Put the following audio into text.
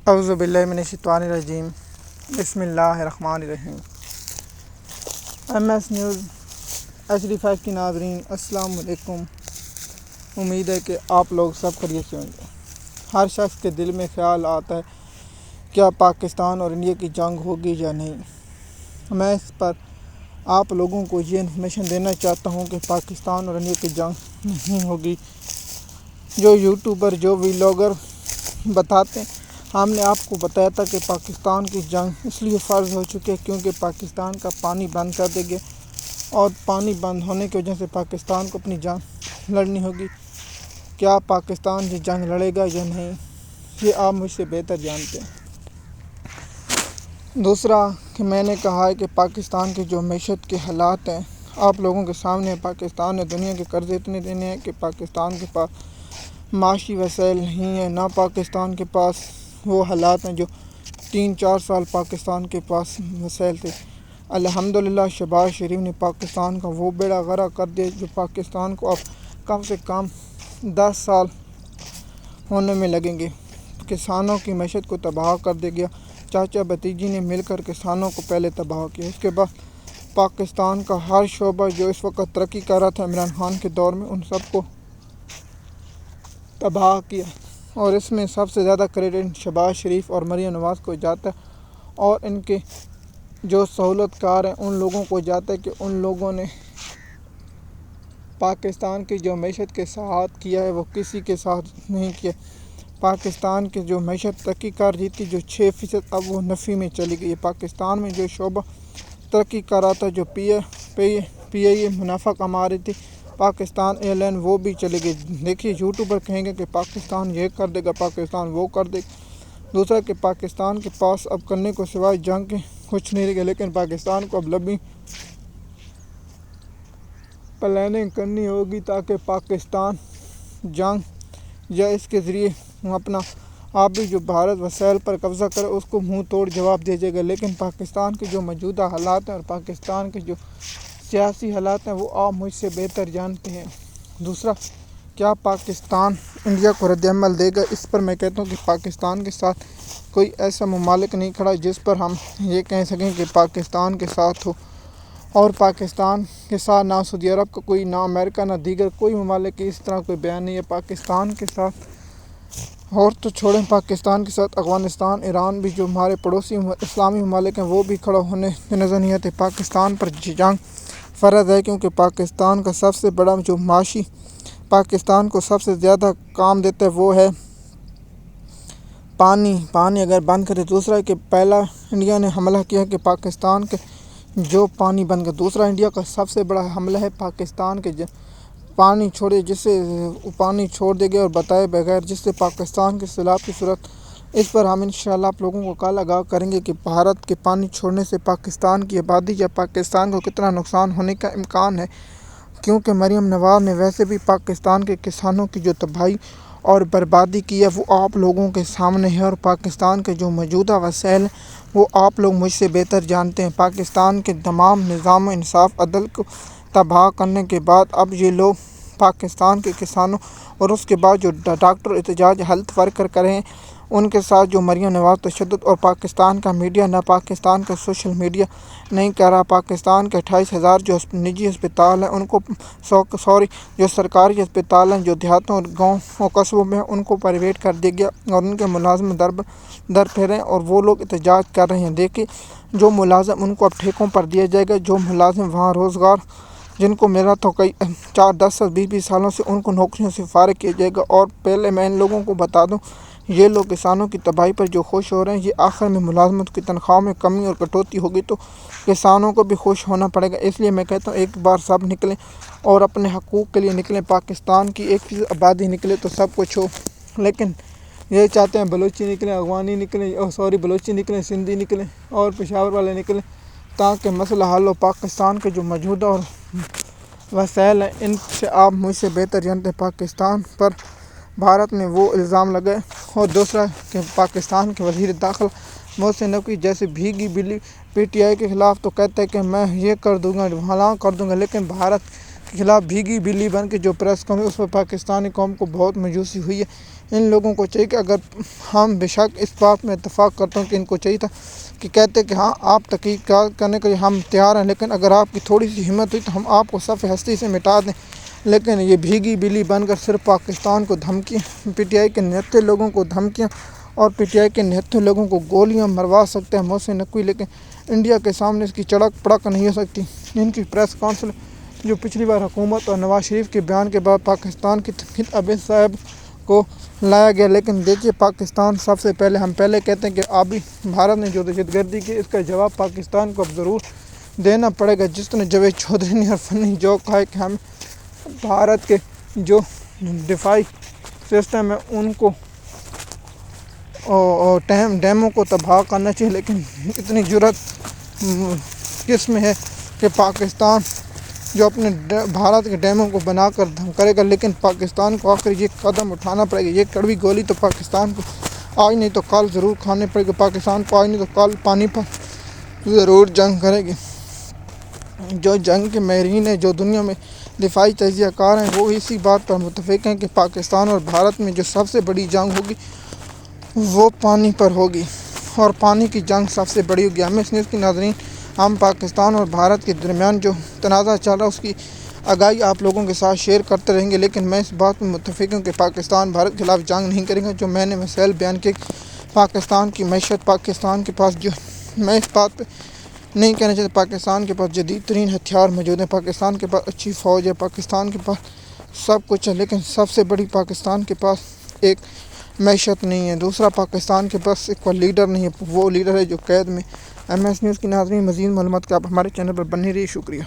اعوذ باللہ من الشیطان الرجیم بسم اللہ الرحمن الرحیم۔ ایم ایس نیوز HD5 کی ناظرین السلام علیکم۔ امید ہے کہ آپ لوگ سب خیریت سے ہوں گے۔ ہر شخص کے دل میں خیال آتا ہے کیا پاکستان اور انڈیا کی جنگ ہوگی یا نہیں۔ میں اس پر آپ لوگوں کو یہ انفارمیشن دینا چاہتا ہوں کہ پاکستان اور انڈیا کی جنگ نہیں ہوگی۔ جو یوٹیوبر جو ویلاگر بتاتے ہیں، ہم نے آپ کو بتایا تھا کہ پاکستان کی جنگ اس لیے فرض ہو چکی ہے کیونکہ پاکستان کا پانی بند کر دے گیا، اور پانی بند ہونے کی وجہ سے پاکستان کو اپنی جنگ لڑنی ہوگی۔ کیا پاکستان یہ جنگ لڑے گا یا نہیں، یہ آپ مجھ سے بہتر جانتے ہیں۔ دوسرا کہ میں نے کہا ہے کہ پاکستان کے جو معیشت کے حالات ہیں آپ لوگوں کے سامنے، پاکستان نے دنیا کے قرض اتنے دینے ہیں کہ پاکستان کے پاس معاشی وسائل نہیں ہیں، نہ پاکستان کے پاس وہ حالات ہیں جو 3-4 سال پاکستان کے پاس وسائل تھے۔ الحمدللہ شہباز شریف نے پاکستان کا وہ بیڑا غرق کر دیا جو پاکستان کو اب کم سے کم 10 سال ہونے میں لگیں گے۔ کسانوں کی معیشت کو تباہ کر دے گیا۔ چاچا بھتیجی نے مل کر کسانوں کو پہلے تباہ کیا، اس کے بعد پاکستان کا ہر شعبہ جو اس وقت ترقی کر رہا تھا عمران خان کے دور میں، ان سب کو تباہ کیا، اور اس میں سب سے زیادہ کریڈٹ شہباز شریف اور مریم نواز کو جاتا ہے، اور ان کے جو سہولت کار ہیں ان لوگوں کو جاتا ہے کہ ان لوگوں نے پاکستان کی جو معیشت کے ساتھ کیا ہے وہ کسی کے ساتھ نہیں کیا۔ پاکستان کی جو معیشت ترقی کر رہی تھی جو 6% اب وہ نفی میں چلی گئی ہے۔ پاکستان میں جو شعبہ ترقی کر رہا تھا، جو پی آئی اے منافع کما رہی تھی، پاکستان ایئر لائن، وہ بھی چلے گئے۔ دیکھیے یوٹیوبر کہیں گے کہ پاکستان یہ کر دے گا، پاکستان وہ کر دے گا۔ دوسرا کہ پاکستان کے پاس اب کرنے کو سوائے جنگ کے کچھ نہیں رہے گا، لیکن پاکستان کو اب لمبی پلاننگ کرنی ہوگی تاکہ پاکستان جنگ یا اس کے ذریعے اپنا آبی جو بھارت وسائل پر قبضہ کرے اس کو منہ توڑ جواب دیا جائے گا۔ لیکن پاکستان کے جو موجودہ حالات ہیں اور پاکستان کے جو سیاسی حالات ہیں وہ آپ مجھ سے بہتر جانتے ہیں۔ دوسرا، کیا پاکستان انڈیا کو رد عمل دے گا؟ اس پر میں کہتا ہوں کہ پاکستان کے ساتھ کوئی ایسا ممالک نہیں کھڑا جس پر ہم یہ کہہ سکیں کہ پاکستان کے ساتھ ہو، اور پاکستان کے ساتھ نہ سعودی عرب کا کوئی، نہ امریکہ، نہ دیگر کوئی ممالک کی اس طرح کوئی بیان نہیں ہے۔ پاکستان کے ساتھ اور تو چھوڑیں، پاکستان کے ساتھ افغانستان، ایران بھی جو ہمارے پڑوسی اسلامی ممالک ہیں وہ بھی کھڑا ہونے نظر نہیں آتے۔ پاکستان پر جنگ فرض ہے کیونکہ پاکستان کا سب سے بڑا جو معاشی پاکستان کو سب سے زیادہ کام دیتا ہے وہ ہے پانی اگر بند کرے۔ دوسرا کہ پہلا انڈیا نے حملہ کیا کہ پاکستان کے جو پانی بند کر، دوسرا انڈیا کا سب سے بڑا حملہ ہے پاکستان کے پانی چھوڑے، جس سے پانی چھوڑ دے گئے اور بتائے بغیر، جس سے پاکستان کے سیلاب کی صورت۔ اس پر ہم انشاءاللہ آپ لوگوں کو کل آگاہ کریں گے کہ بھارت کے پانی چھوڑنے سے پاکستان کی آبادی یا پاکستان کو کتنا نقصان ہونے کا امکان ہے، کیونکہ مریم نواز نے ویسے بھی پاکستان کے کسانوں کی جو تباہی اور بربادی کی ہے وہ آپ لوگوں کے سامنے ہے، اور پاکستان کے جو موجودہ وسائل ہیں وہ آپ لوگ مجھ سے بہتر جانتے ہیں۔ پاکستان کے تمام نظام و انصاف عدل کو تباہ کرنے کے بعد اب یہ لوگ پاکستان کے کسانوں اور اس کے بعد جو ڈاکٹر احتجاج ہیلتھ ورکر کرے ہیں ان کے ساتھ جو مریم نواز تشدد، اور پاکستان کا میڈیا نہ پاکستان کا سوشل میڈیا نہیں کر رہا۔ پاکستان کے 28,000 جو نجی ہسپتال ہیں ان کو جو سرکاری ہسپتال ہیں جو دیہاتوں اور گاؤں اور قصبوں میں ہیں ان کو پرائیویٹ کر دیا گیا، اور ان کے ملازم در پھیرے اور وہ لوگ احتجاج کر رہے ہیں۔ دیکھیں جو ملازم ان کو اب ٹھیکوں پر دیا جائے گا، جو ملازم وہاں روزگار جن کو ملا تو کئی 10-20 سالوں سے ان کو نوکریوں سے فارغ کیا جائے گا۔ اور پہلے میں ان لوگوں کو بتا دوں، یہ لوگ کسانوں کی تباہی پر جو خوش ہو رہے ہیں، یہ آخر میں ملازمت کی تنخواہ میں کمی اور کٹوتی ہوگی تو کسانوں کو بھی خوش ہونا پڑے گا۔ اس لیے میں کہتا ہوں ایک بار سب نکلیں اور اپنے حقوق کے لیے نکلیں۔ پاکستان کی 1% آبادی نکلے تو سب کچھ ہو، لیکن یہ چاہتے ہیں بلوچی نکلیں، افغانی نکلیں، بلوچی نکلیں، سندھی نکلیں اور پشاور والے نکلیں تاکہ مسئلہ حل ہو۔ پاکستان کے جو موجودہ اور وسائل ہیں ان سے آپ مجھ سے بہتر جانتے ہیں۔ پاکستان پر بھارت نے وہ الزام لگائے، اور دوسرا کہ پاکستان کے وزیر داخلہ محسن نقوی جیسے بھیگی بلی PTI کے خلاف تو کہتا ہے کہ میں یہ کر دوں گا، فلاں کر دوں گا، لیکن بھارت کے خلاف بھیگی بلی بن کے جو پریس کانفرنس اس پر پاکستانی قوم کو بہت مایوسی ہوئی ہے ان لوگوں کو چاہیے کہ اگر ہم بے شک اس بات میں اتفاق کرتا ہوں کہ ان کو چاہیے تھا کہ کہتے کہ ہاں آپ تحقیقات کرنے کے لیے ہم تیار ہیں، لیکن اگر آپ کی تھوڑی سی ہمت ہوئی تو ہم آپ کو صف ہستی سے مٹا دیں، لیکن یہ بھیگی بلی بن کر صرف پاکستان کو دھمکیاں، پی ٹی آئی کے نہتے لوگوں کو دھمکیاں اور پی ٹی آئی کے نہتے لوگوں کو گولیاں مروا سکتے ہیں محسن نقوی، لیکن انڈیا کے سامنے اس کی چڑک پڑک نہیں ہو سکتی۔ ان کی پریس کانفرنس جو پچھلی بار حکومت اور نواز شریف کے بیان کے بعد پاکستان کی تنقید عابد صاحب کو لایا گیا، لیکن دیکھیے پاکستان سب سے پہلے ہم کہتے ہیں کہ ابھی بھارت نے جو دہشت گردی کی اس کا جواب پاکستان کو اب ضرور دینا پڑے گا، جس طرح جاوید چودھری نے اور فنی جو کہا ہے کہ ہم بھارت کے جو دفاعی سسٹم ہے ان کو ڈیموں کو تباہ کرنا چاہیے، لیکن اتنی جرأت کس میں ہے کہ پاکستان جو اپنے بھارت کے ڈیموں کو بنا کر کرے گا، لیکن پاکستان کو آخر یہ قدم اٹھانا پڑے گا۔ یہ کڑوی گولی تو پاکستان کو آج نہیں تو کل ضرور کھانے پڑے گی، پاکستان کو آج نہیں تو کل پانی پر ضرور جنگ کرے گی۔ جو جنگ کے ماہرین ہیں، جو دنیا میں دفاعی تجزیہ کار ہیں، وہ اسی بات پر متفق ہیں کہ پاکستان اور بھارت میں جو سب سے بڑی جنگ ہوگی وہ پانی پر ہوگی، اور پانی کی جنگ سب سے بڑی ہوگی۔ MS نیوز کی ناظرین، ہم پاکستان اور بھارت کے درمیان جو تنازع چل رہا ہے اس کی آگاہی آپ لوگوں کے ساتھ شیئر کرتے رہیں گے، لیکن میں اس بات میں متفق ہوں کہ پاکستان بھارت کے خلاف جنگ نہیں کرے گا۔ جو میں نے مسائل بیان کیے، پاکستان کی معیشت، پاکستان کے پاس جو، میں اس بات پہ نہیں کہنا چاہتا، پاکستان کے پاس جدید ترین ہتھیار موجود ہیں، پاکستان کے پاس اچھی فوج ہے، پاکستان کے پاس سب کچھ ہے، لیکن سب سے بڑی پاکستان کے پاس ایک معیشت نہیں ہے۔ دوسرا، پاکستان کے پاس ایک لیڈر نہیں ہے، وہ لیڈر ہے جو قید میں۔ MS نیوز کی ناظرین، مزید معلومات کے آپ ہمارے چینل پر بنے رہیے۔ شکریہ۔